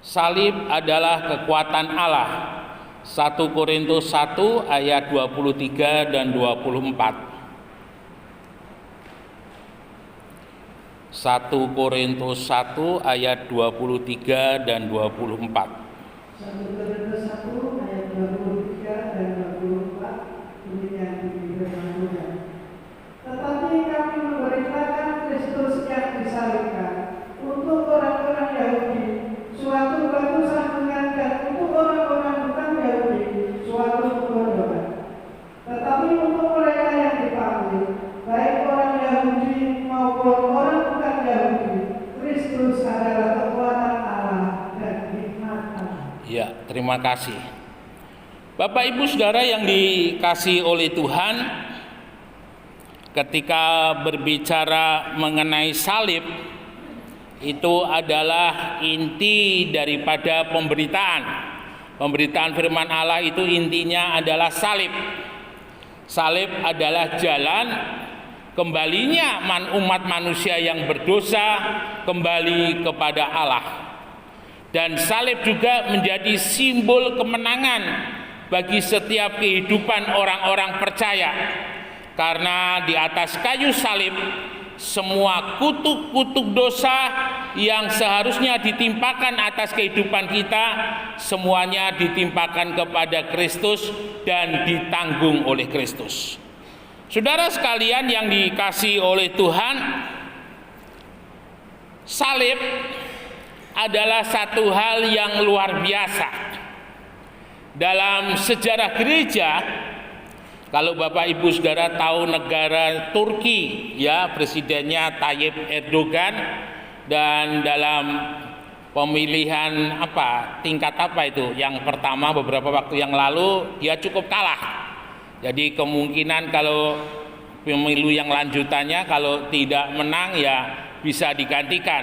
Salib adalah kekuatan Allah. 1 Korintus 1 ayat 23 dan 24. 1 Korintus 1 ayat 23 dan 24. 1 Korintus 1 ayat 23 dan 24, demikian diberikan Tuhan. Tetapi kami memberitakan Kristus yang disalibkan untuk orang-orang Yahudi suatu batu-sandungan, dan untuk orang-orang bukan Yahudi suatu kebodohan. Tetapi untuk mereka yang dipanggil, baik orang Yahudi maupun orang bukan Yahudi, Kristus adalah kekuatan Allah dan hikmat Allah. Ya, terima kasih. Bapak Ibu Saudara yang dikasihi oleh Tuhan, ketika berbicara mengenai salib, itu adalah inti daripada pemberitaan. Pemberitaan firman Allah itu intinya adalah salib. Salib adalah jalan kembalinya umat manusia yang berdosa kembali kepada Allah. Dan salib juga menjadi simbol kemenangan bagi setiap kehidupan orang-orang percaya. Karena di atas kayu salib, semua kutuk-kutuk dosa yang seharusnya ditimpakan atas kehidupan kita, semuanya ditimpakan kepada Kristus dan ditanggung oleh Kristus. Saudara sekalian yang dikasihi oleh Tuhan, salib adalah satu hal yang luar biasa. Dalam sejarah gereja, kalau Bapak Ibu Saudara tahu negara Turki, ya, presidennya Tayyip Erdogan, dan dalam pemilihan tingkat itu yang pertama beberapa waktu yang lalu dia cukup kalah. Jadi kemungkinan kalau pemilu yang lanjutannya kalau tidak menang ya bisa digantikan.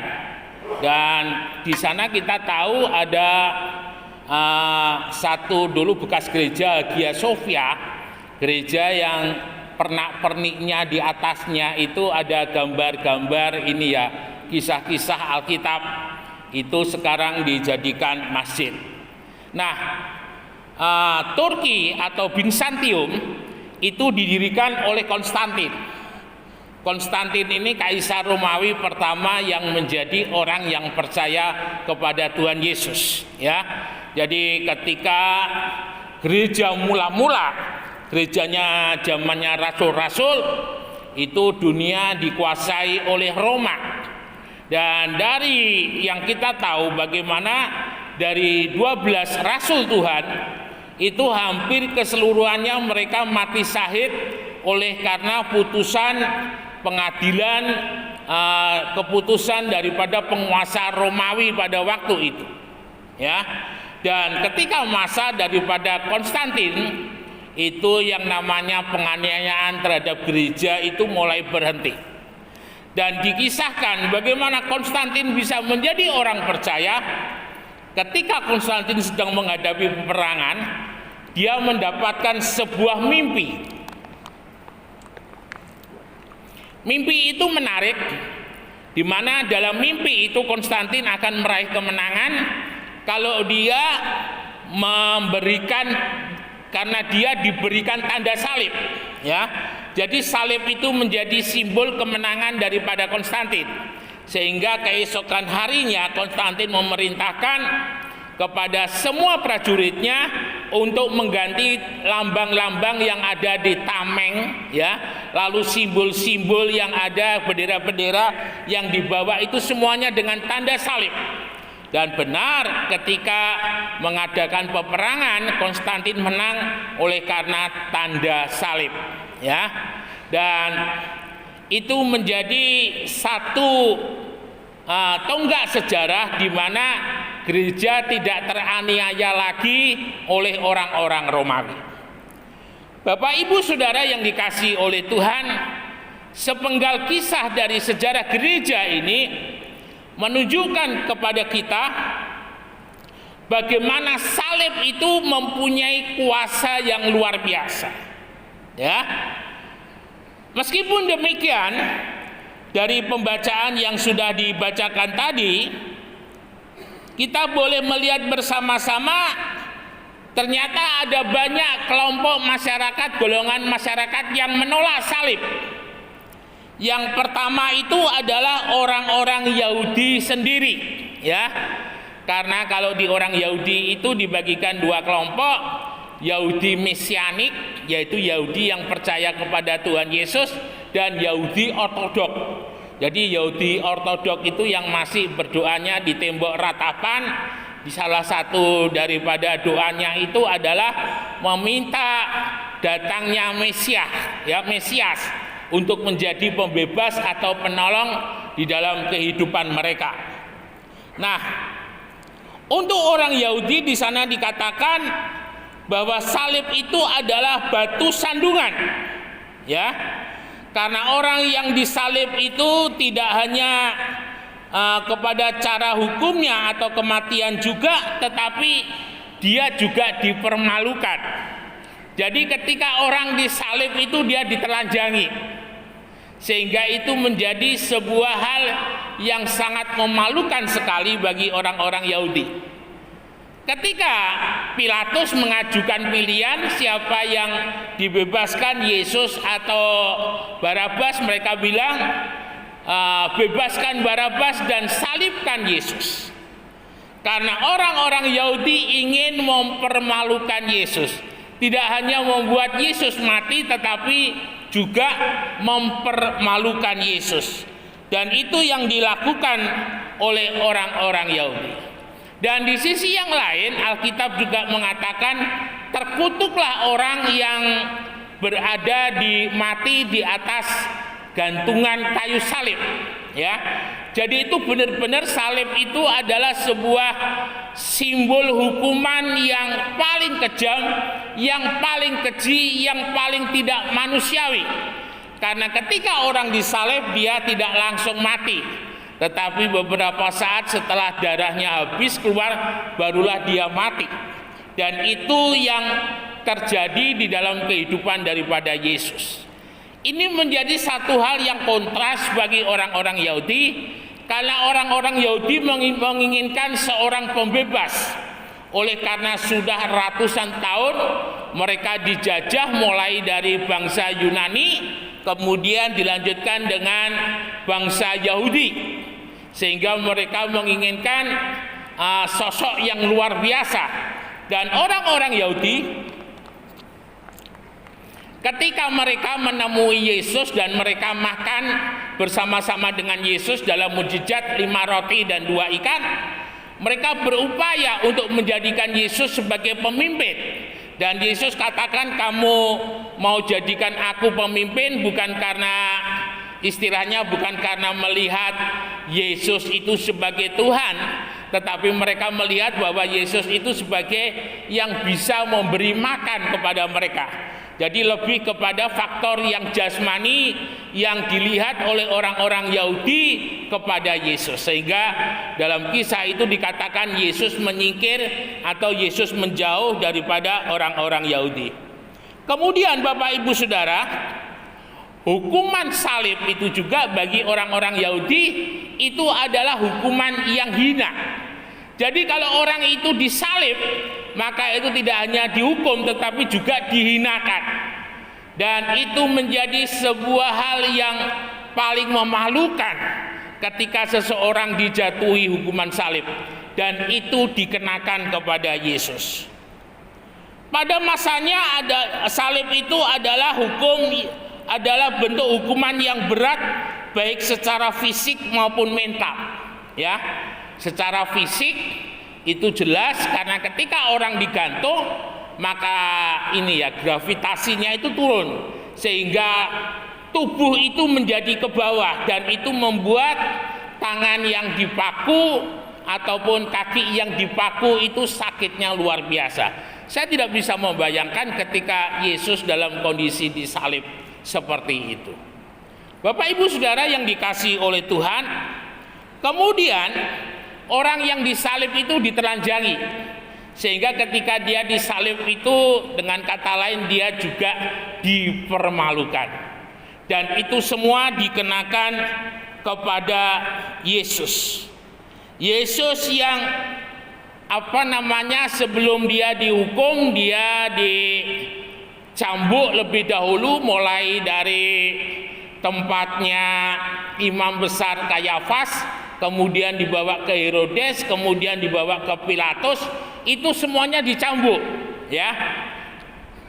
Dan di sana kita tahu ada satu dulu bekas gereja Hagia Sophia, gereja yang pernak-perniknya di atasnya itu ada gambar-gambar ini ya, kisah-kisah Alkitab, itu sekarang dijadikan masjid. Nah, Turki atau Bizantium itu didirikan oleh Konstantin. Konstantin ini kaisar Romawi pertama yang menjadi orang yang percaya kepada Tuhan Yesus, ya. Jadi ketika gereja mula-mula, gerejanya zamannya rasul-rasul, itu dunia dikuasai oleh Roma. Dan dari yang kita tahu bagaimana dari 12 rasul Tuhan, itu hampir keseluruhannya mereka mati syahid oleh karena putusan pengadilan, keputusan daripada penguasa Romawi pada waktu itu, ya. Dan ketika masa daripada Konstantin, itu yang namanya penganiayaan terhadap gereja itu mulai berhenti. Dan dikisahkan bagaimana Konstantin bisa menjadi orang percaya. Ketika Konstantin sedang menghadapi peperangan, dia mendapatkan sebuah mimpi. Mimpi itu menarik, di mana dalam mimpi itu Konstantin akan meraih kemenangan kalau dia memberikan, karena dia diberikan tanda salib, ya. Jadi salib itu menjadi simbol kemenangan daripada Konstantin. Sehingga keesokan harinya Konstantin memerintahkan kepada semua prajuritnya untuk mengganti lambang-lambang yang ada di tameng, ya, lalu simbol-simbol yang ada, bendera-bendera yang dibawa itu semuanya dengan tanda salib. Dan benar ketika mengadakan peperangan, Konstantin menang oleh karena tanda salib, ya. Dan itu menjadi satu tonggak sejarah di mana gereja tidak teraniaya lagi oleh orang-orang Romawi. Bapak Ibu Saudara yang dikasihi oleh Tuhan, sepenggal kisah dari sejarah gereja ini menunjukkan kepada kita bagaimana salib itu mempunyai kuasa yang luar biasa, ya. Meskipun demikian, dari pembacaan yang sudah dibacakan tadi, kita boleh melihat bersama-sama ternyata ada banyak kelompok masyarakat, golongan masyarakat yang menolak salib. Yang pertama itu adalah orang-orang Yahudi sendiri, ya. Karena kalau di orang Yahudi itu dibagikan dua kelompok, Yahudi Mesianik, yaitu Yahudi yang percaya kepada Tuhan Yesus, dan Yahudi Ortodok. Jadi Yahudi Ortodok itu yang masih berdoanya di tembok ratapan. Di salah satu daripada doanya itu adalah meminta datangnya Mesias untuk menjadi pembebas atau penolong di dalam kehidupan mereka. Nah, untuk orang Yahudi di sana dikatakan bahwa salib itu adalah batu sandungan, ya. Karena orang yang disalib itu tidak hanya kepada cara hukumnya atau kematian juga, tetapi dia juga dipermalukan. Jadi ketika orang disalib itu dia ditelanjangi, sehingga itu menjadi sebuah hal yang sangat memalukan sekali bagi orang-orang Yahudi. Ketika Pilatus mengajukan pilihan siapa yang dibebaskan, Yesus atau Barabas, mereka bilang bebaskan Barabas dan salibkan Yesus. Karena orang-orang Yahudi ingin mempermalukan Yesus, tidak hanya membuat Yesus mati tetapi juga mempermalukan Yesus. Dan itu yang dilakukan oleh orang-orang Yahudi. Dan di sisi yang lain Alkitab juga mengatakan terkutuklah orang yang berada mati di atas gantungan kayu salib, ya. Jadi itu benar-benar salib itu adalah sebuah simbol hukuman yang paling kejam, yang paling keji, yang paling tidak manusiawi. Karena ketika orang disalib dia tidak langsung mati, tetapi beberapa saat setelah darahnya habis keluar barulah dia mati. Dan itu yang terjadi di dalam kehidupan daripada Yesus. Ini menjadi satu hal yang kontras bagi orang-orang Yahudi, karena orang-orang Yahudi menginginkan seorang pembebas. Oleh karena sudah ratusan tahun mereka dijajah mulai dari bangsa Yunani, kemudian dilanjutkan dengan bangsa Yahudi, sehingga mereka menginginkan sosok yang luar biasa. Dan orang-orang Yahudi ketika mereka menemui Yesus dan mereka makan bersama-sama dengan Yesus dalam mukjizat 5 roti dan 2 ikan, mereka berupaya untuk menjadikan Yesus sebagai pemimpin. Dan Yesus katakan, kamu mau jadikan aku pemimpin bukan karena istilahnya bukan karena melihat Yesus itu sebagai Tuhan, tetapi mereka melihat bahwa Yesus itu sebagai yang bisa memberi makan kepada mereka. Jadi lebih kepada faktor yang jasmani yang dilihat oleh orang-orang Yahudi kepada Yesus. Sehingga dalam kisah itu dikatakan Yesus menyingkir atau Yesus menjauh daripada orang-orang Yahudi. Kemudian Bapak Ibu Saudara, hukuman salib itu juga bagi orang-orang Yahudi itu adalah hukuman yang hina. Jadi kalau orang itu disalib, maka itu tidak hanya dihukum tetapi juga dihinakan. Dan itu menjadi sebuah hal yang paling memalukan ketika seseorang dijatuhi hukuman salib, dan itu dikenakan kepada Yesus. Pada masanya salib itu adalah bentuk hukuman yang berat baik secara fisik maupun mental, ya. Secara fisik itu jelas karena ketika orang digantung maka gravitasinya itu turun sehingga tubuh itu menjadi ke bawah, dan itu membuat tangan yang dipaku ataupun kaki yang dipaku itu sakitnya luar biasa. Saya tidak bisa membayangkan ketika Yesus dalam kondisi disalib seperti itu. Bapak Ibu Saudara yang dikasihi oleh Tuhan, kemudian orang yang disalib itu ditelanjangi, sehingga ketika dia disalib itu dengan kata lain dia juga dipermalukan, dan itu semua dikenakan kepada Yesus. Yesus yang sebelum dia dihukum, dia dicambuk lebih dahulu, mulai dari tempatnya imam besar Kayafas, kemudian dibawa ke Herodes, kemudian dibawa ke Pilatus. Itu semuanya dicambuk, ya.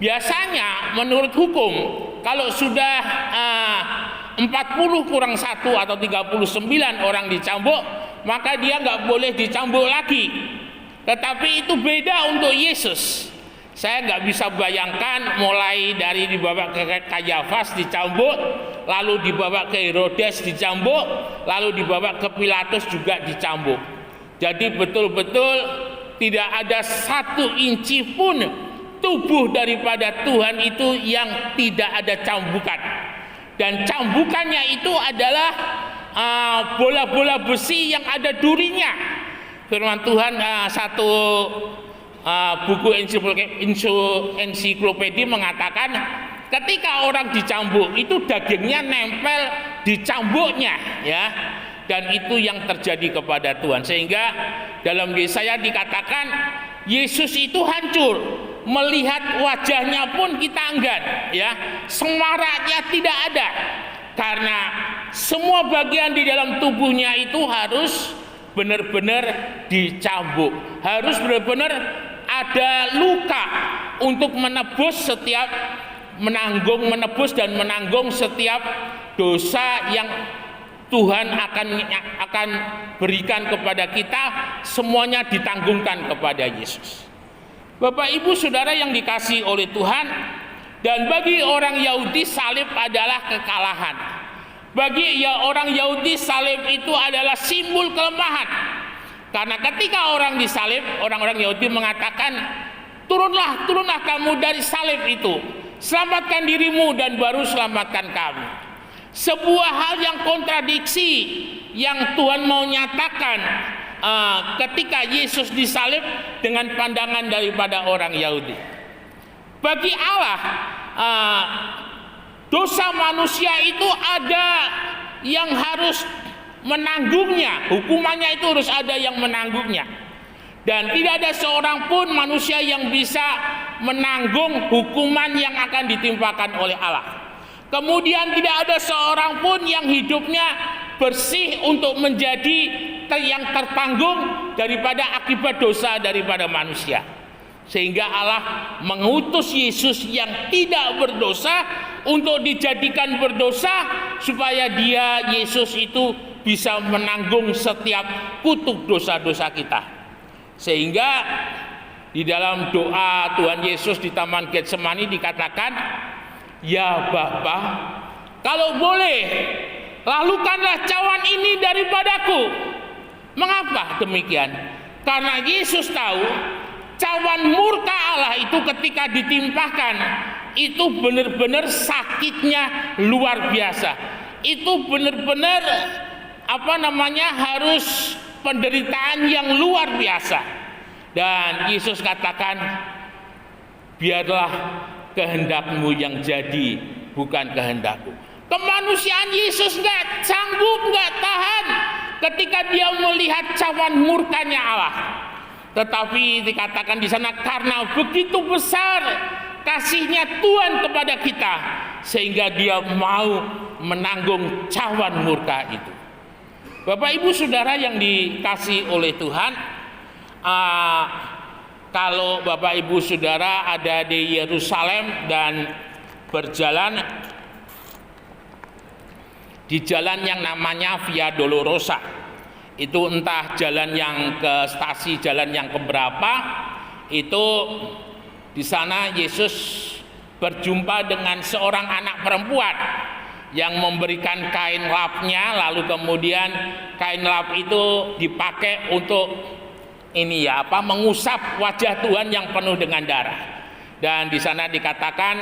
Biasanya menurut hukum, kalau sudah 40 kurang 1 atau 39 orang dicambuk, maka dia nggak boleh dicambuk lagi. Tetapi itu beda untuk Yesus. Saya nggak bisa bayangkan mulai dari dibawa ke Kayafas dicambuk, lalu dibawa ke Herodes dicambuk, lalu dibawa ke Pilatus juga dicambuk. Jadi betul-betul tidak ada 1 inci pun tubuh daripada Tuhan itu yang tidak ada cambukan. Dan cambukannya itu adalah bola-bola besi yang ada durinya. Firman Tuhan, satu buku ensiklopedi mengatakan ketika orang dicambuk itu dagingnya nempel di cambuknya, ya. Dan itu yang terjadi kepada Tuhan. Sehingga dalam Yesaya dikatakan Yesus itu hancur, melihat wajahnya pun kita enggan, ya. Semaraknya tidak ada, karena semua bagian di dalam tubuhnya itu harus benar-benar dicambuk, harus benar-benar ada luka untuk menebus dan menanggung setiap dosa yang Tuhan akan berikan kepada kita. Semuanya ditanggungkan kepada Yesus. Bapak Ibu Saudara yang dikasihi oleh Tuhan, dan bagi orang Yahudi salib adalah kekalahan. Bagi orang Yahudi salib itu adalah simbol kelemahan. Karena ketika orang disalib, orang-orang Yahudi mengatakan, turunlah kamu dari salib itu, selamatkan dirimu dan baru selamatkan kami. Sebuah hal yang kontradiksi yang Tuhan mau nyatakan ketika Yesus disalib dengan pandangan daripada orang Yahudi. Bagi Allah, dosa manusia itu ada yang harus menanggungnya, hukumannya itu harus ada yang menanggungnya. Dan tidak ada seorang pun manusia yang bisa menanggung hukuman yang akan ditimpakan oleh Allah. Kemudian tidak ada seorang pun yang hidupnya bersih untuk menjadi yang tertanggung daripada akibat dosa daripada manusia. Sehingga Allah mengutus Yesus yang tidak berdosa untuk dijadikan berdosa, supaya dia, Yesus itu, bisa menanggung setiap kutuk dosa-dosa kita. Sehingga di dalam doa Tuhan Yesus di Taman Getsemani dikatakan, ya Bapa, kalau boleh, lalukanlah cawan ini daripadaku. Mengapa demikian? Karena Yesus tahu cawan murka Allah itu ketika ditimpahkan, itu benar-benar sakitnya luar biasa. Itu benar-benar harus penderitaan yang luar biasa. Dan Yesus katakan, biarlah kehendakmu yang jadi, bukan kehendakku. Kemanusiaan Yesus nggak sanggup, nggak tahan ketika dia melihat cawan murkanya Allah. Tetapi dikatakan di sana, karena begitu besar kasihnya Tuhan kepada kita, sehingga dia mau menanggung cawan murka itu. Bapak Ibu Saudara yang dikasihi oleh Tuhan, kalau Bapak Ibu Saudara ada di Yerusalem dan berjalan di jalan yang namanya Via Dolorosa, itu entah jalan yang ke stasi, jalan yang keberapa, itu di sana Yesus berjumpa dengan seorang anak perempuan yang memberikan kain lapnya, lalu kemudian kain lap itu dipakai untuk mengusap wajah Tuhan yang penuh dengan darah. Dan di sana dikatakan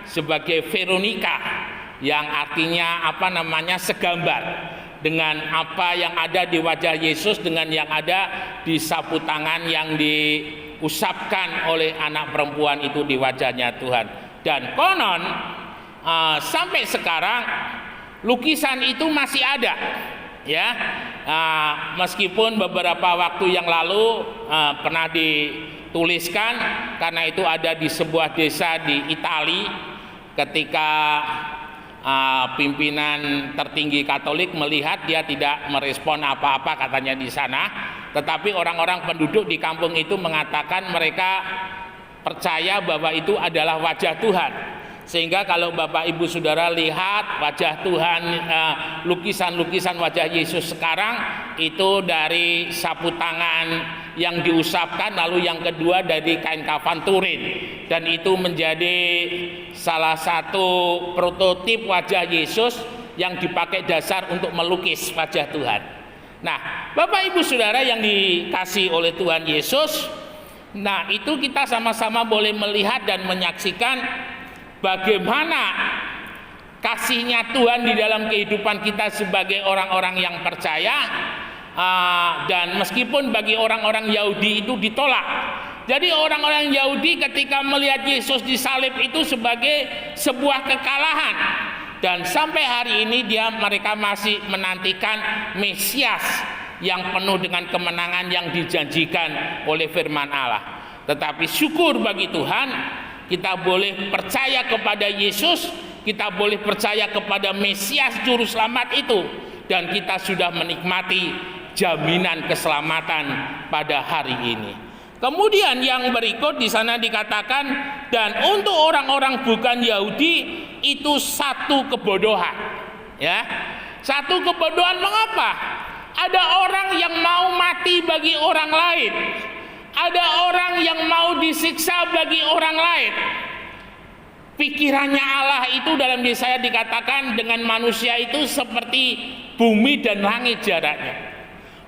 sebagai Veronika, yang artinya segambar dengan apa yang ada di wajah Yesus dengan yang ada di sapu tangan yang diusapkan oleh anak perempuan itu di wajahnya Tuhan. Dan konon sampai sekarang lukisan itu masih ada ya. Meskipun beberapa waktu yang lalu pernah dituliskan, karena itu ada di sebuah desa di Italia, ketika pimpinan tertinggi Katolik melihat, dia tidak merespon apa-apa katanya di sana, tetapi orang-orang penduduk di kampung itu mengatakan mereka percaya bahwa itu adalah wajah Tuhan. Sehingga kalau Bapak Ibu Saudara lihat wajah Tuhan, lukisan-lukisan wajah Yesus sekarang itu dari sapu tangan yang diusapkan, lalu yang kedua dari kain kafan Turin, dan itu menjadi salah satu prototip wajah Yesus yang dipakai dasar untuk melukis wajah Tuhan. Nah, Bapak Ibu Saudara yang dikasih oleh Tuhan Yesus, nah itu kita sama-sama boleh melihat dan menyaksikan bagaimana kasihnya Tuhan di dalam kehidupan kita sebagai orang-orang yang percaya, dan meskipun bagi orang-orang Yahudi itu ditolak. Jadi orang-orang Yahudi ketika melihat Yesus disalib itu sebagai sebuah kekalahan, dan sampai hari ini mereka masih menantikan Mesias yang penuh dengan kemenangan yang dijanjikan oleh firman Allah. Tetapi syukur bagi Tuhan, kita boleh percaya kepada Yesus, kita boleh percaya kepada Mesias Juru Selamat itu, dan kita sudah menikmati jaminan keselamatan pada hari ini. Kemudian yang berikut di sana dikatakan, dan untuk orang-orang bukan Yahudi itu satu kebodohan. Ya, satu kebodohan. Mengapa? Ada orang yang mau mati bagi orang lain. Ada orang yang mau disiksa bagi orang lain. Pikirannya Allah itu dalam Yesaya dikatakan dengan manusia itu seperti bumi dan langit jaraknya.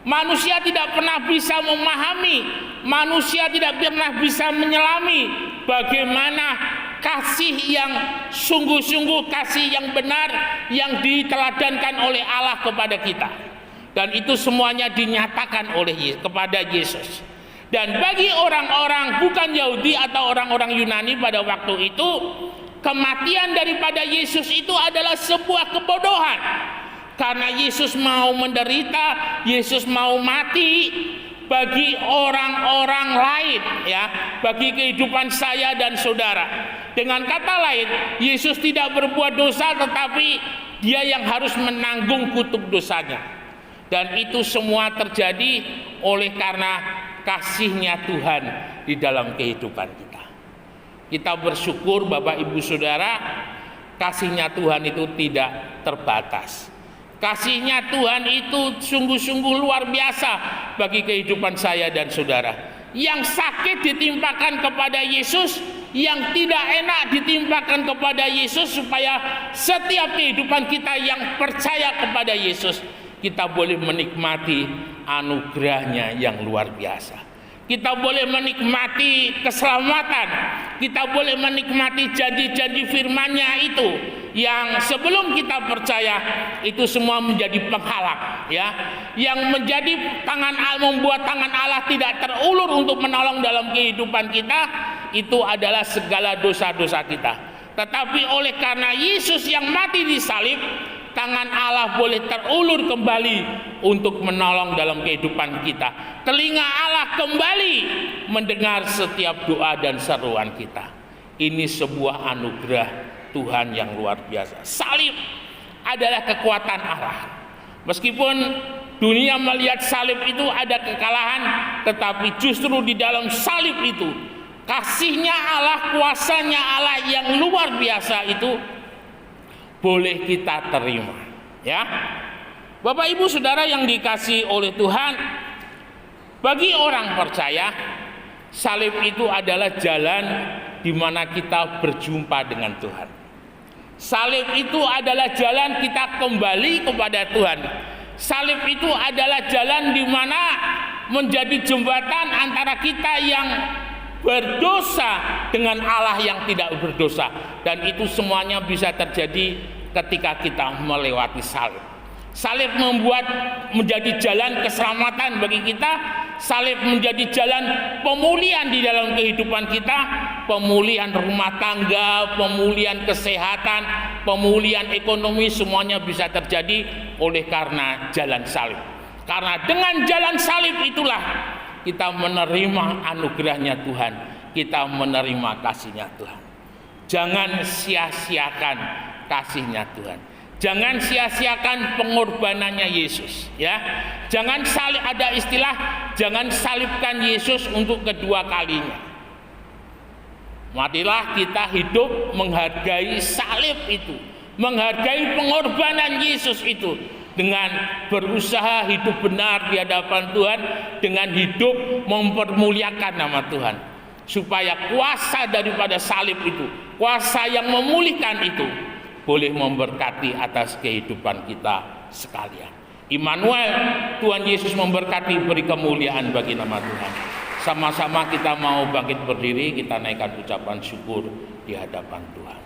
Manusia tidak pernah bisa memahami, manusia tidak pernah bisa menyelami bagaimana kasih yang sungguh-sungguh, kasih yang benar yang diteladankan oleh Allah kepada kita. Dan itu semuanya dinyatakan kepada Yesus. Dan bagi orang-orang bukan Yahudi atau orang-orang Yunani pada waktu itu, kematian daripada Yesus itu adalah sebuah kebodohan. Karena Yesus mau menderita, Yesus mau mati bagi orang-orang lain, ya, bagi kehidupan saya dan saudara. Dengan kata lain, Yesus tidak berbuat dosa, tetapi Dia yang harus menanggung kutuk dosanya. Dan itu semua terjadi oleh karena kasihnya Tuhan di dalam kehidupan kita. Kita bersyukur Bapak Ibu Saudara, kasihnya Tuhan itu tidak terbatas. Kasihnya Tuhan itu sungguh-sungguh luar biasa bagi kehidupan saya dan saudara. Yang sakit ditimpakan kepada Yesus, yang tidak enak ditimpakan kepada Yesus, supaya setiap kehidupan kita yang percaya kepada Yesus, kita boleh menikmati anugerahnya yang luar biasa. Kita boleh menikmati keselamatan, kita boleh menikmati janji-janji firman-Nya itu, yang sebelum kita percaya itu semua menjadi penghalang, ya, yang menjadi membuat tangan Allah tidak terulur untuk menolong dalam kehidupan kita, itu adalah segala dosa-dosa kita. Tetapi oleh karena Yesus yang mati di salib, tangan Allah boleh terulur kembali untuk menolong dalam kehidupan kita. Telinga Allah kembali mendengar setiap doa dan seruan kita. Ini sebuah anugerah Tuhan yang luar biasa. Salib adalah kekuatan Allah. Meskipun dunia melihat salib itu ada kekalahan, tetapi justru di dalam salib itu kasihnya Allah, kuasanya Allah yang luar biasa itu boleh kita terima, ya. Bapak Ibu Saudara yang dikasihi oleh Tuhan, bagi orang percaya, salib itu adalah jalan di mana kita berjumpa dengan Tuhan. Salib itu adalah jalan kita kembali kepada Tuhan. Salib itu adalah jalan di mana menjadi jembatan antara kita yang berdosa dengan Allah yang tidak berdosa, dan itu semuanya bisa terjadi ketika kita melewati salib. Salib menjadi jalan keselamatan bagi kita. Salib menjadi jalan pemulihan di dalam kehidupan kita, pemulihan rumah tangga, pemulihan kesehatan, pemulihan ekonomi, semuanya bisa terjadi oleh karena jalan salib. Karena dengan jalan salib itulah kita menerima anugerahnya Tuhan, kita menerima kasihnya Tuhan. Jangan sia-siakan kasihnya Tuhan. Jangan sia-siakan pengorbanannya Yesus, ya. Jangan ada istilah jangan salibkan Yesus untuk kedua kalinya. Marilah kita hidup menghargai salib itu, menghargai pengorbanan Yesus itu, dengan berusaha hidup benar di hadapan Tuhan, dengan hidup mempermuliakan nama Tuhan, supaya kuasa daripada salib itu, kuasa yang memulihkan itu, boleh memberkati atas kehidupan kita sekalian. Immanuel, Tuhan Yesus memberkati, beri kemuliaan bagi nama Tuhan. Sama-sama kita mau bangkit berdiri, kita naikkan ucapan syukur di hadapan Tuhan.